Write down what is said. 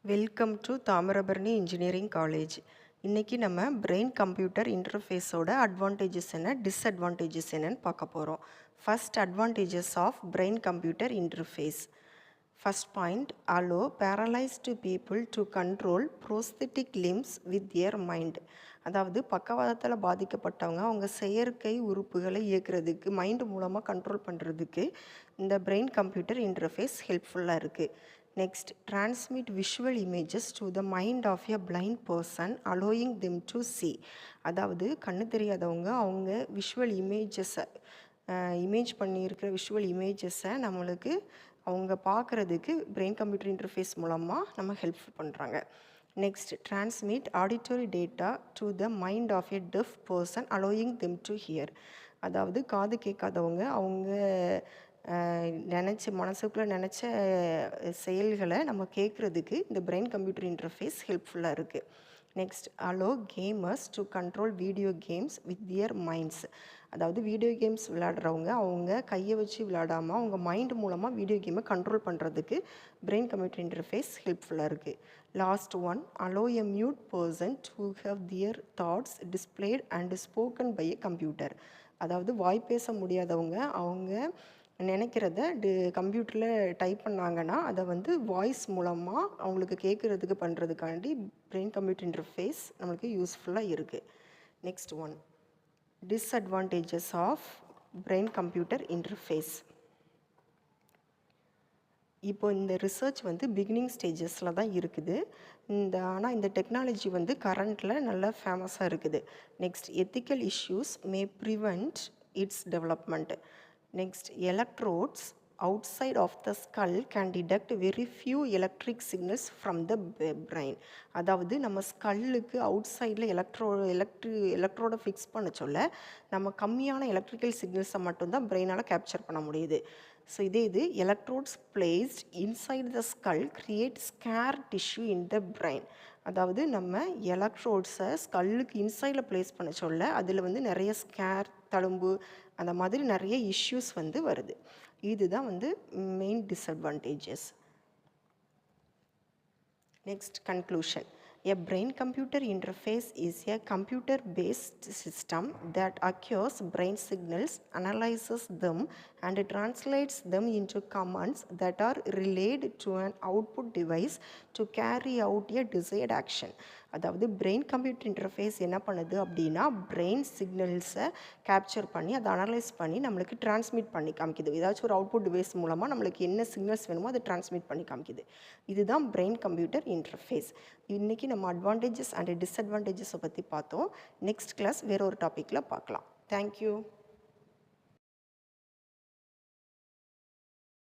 Welcome to Thamirabarani engineering college. இன்றைக்கி நம்ம brain computer இன்டர்ஃபேஸோட அட்வான்டேஜஸ் என்ன, டிஸ்அட்வான்டேஜஸ் என்னன்னு பார்க்க போகிறோம். First, advantages of brain computer interface. First point, allow paralyzed people to control prosthetic limbs with their mind. அதாவது பக்கவாதத்தில் பாதிக்கப்பட்டவங்க அவங்க செயற்கை உறுப்புகளை இயக்கிறதுக்கு மைண்டு மூலமாக கண்ட்ரோல் பண்ணுறதுக்கு இந்த பிரெயின் கம்ப்யூட்டர் இன்டர்ஃபேஸ் ஹெல்ப்ஃபுல்லாக இருக்குது. Next, transmit visual images to the mind of a blind person allowing them to see. அதாவது கண்ணு தெரியாதவங்க அவங்க விஷுவல் இமேஜஸை இமேஜ் பண்ணியிருக்கிற விஷுவல் இமேஜஸை நம்மளுக்கு அவங்க பார்க்குறதுக்கு பிரெயின் கம்ப்யூட்டர் இன்டர்ஃபேஸ் மூலமாக நம்ம ஹெல்ப் பண்ணுறாங்க. Next, transmit auditory data to the mind of a deaf person allowing them to hear. அதாவது காது கேட்காதவங்க அவங்க மனசுக்குள்ளே நினச்ச செயல்களை நம்ம கேட்குறதுக்கு இந்த பிரெயின் கம்ப்யூட்டர் இன்டர்ஃபேஸ் ஹெல்ப்ஃபுல்லாக இருக்குது. Next, allow gamers to control video games with their minds. அதாவது வீடியோ கேம்ஸ் விளையாடுறவங்க அவங்க கையை வச்சு விளையாடாமல் அவங்க மைண்டு மூலமாக வீடியோ கேமை கண்ட்ரோல் பண்ணுறதுக்கு பிரெயின் கம்ப்யூட்டர் இன்டர்ஃபேஸ் ஹெல்ப்ஃபுல்லாக இருக்குது. Last one, allow a mute person to have their thoughts displayed and spoken by a computer. அதாவது வாய் பேச முடியாதவங்க அவங்க நினைக்கிறத கம்ப்யூட்டரில் டைப் பண்ணாங்கன்னா அதை வாய்ஸ் மூலமாக அவங்களுக்கு கேட்குறதுக்கு பண்ணுறதுக்காண்டி பிரெயின் கம்ப்யூட்டர் இன்டர்ஃபேஸ் நம்மளுக்கு யூஸ்ஃபுல்லாக இருக்குது. Next one, disadvantages of brain computer interface. இப்போ இந்த ரிசர்ச் பிகினிங் ஸ்டேஜஸில் தான் இருக்குது. ஆனால் இந்த டெக்னாலஜி கரண்ட்டில் நல்லா ஃபேமஸாக இருக்குது. Next, ethical issues may prevent its development. Next, electrodes outside of the skull can detect very few electric signals from the brain. அதாவது நம்ம ஸ்கல்லுக்கு அவுட் சைடில் எலக்ட்ரோடை ஃபிக்ஸ் பண்ண சொல்ல நம்ம கம்மியான எலக்ட்ரிக்கல் சிக்னல்ஸை மட்டும்தான் பிரெயினால் கேப்சர் பண்ண முடியுது. ஸோ இது electrodes placed inside the skull create scar tissue in the brain. அதாவது நம்ம எலக்ட்ரோட்ஸை ஸ்கல்லுக்கு இன்சைடில் ப்ளேஸ் பண்ண சொல்ல அதில் நிறைய ஸ்கேர் தழும்பு அந்த மாதிரி நிறைய இஷ்யூஸ் வருது. இதுதான் main disadvantages. Next, conclusion. A brain-computer interface is a computer-based system that acquires brain signals, analyzes them, and translates them into commands that are relayed to an output device to carry out a desired action. அதாவது brain computer interface என்ன பண்ணுது அப்படின்னா brain சிக்னல்ஸை capture பண்ணி அதை analyse பண்ணி நம்மளுக்கு transmit பண்ணி காமிக்குது. ஏதாச்சும் ஒரு அவுட்புட் டிவைஸ் மூலமாக நம்மளுக்கு என்ன சிக்னல்ஸ் வேணுமோ அதை டிரான்ஸ்மிட் பண்ணி காமிக்குது. இதுதான் பிரெயின் கம்ப்யூட்டர் இன்டர்ஃபேஸ். இன்றைக்கி நம்ம அட்வான்டேஜஸ் அண்ட் டிஸ்அட்வான்டேஜஸை பற்றி பார்த்தோம். நெக்ஸ்ட் கிளாஸ் வேறு ஒரு டாப்பிக்கில் பார்க்கலாம். தேங்க்யூ.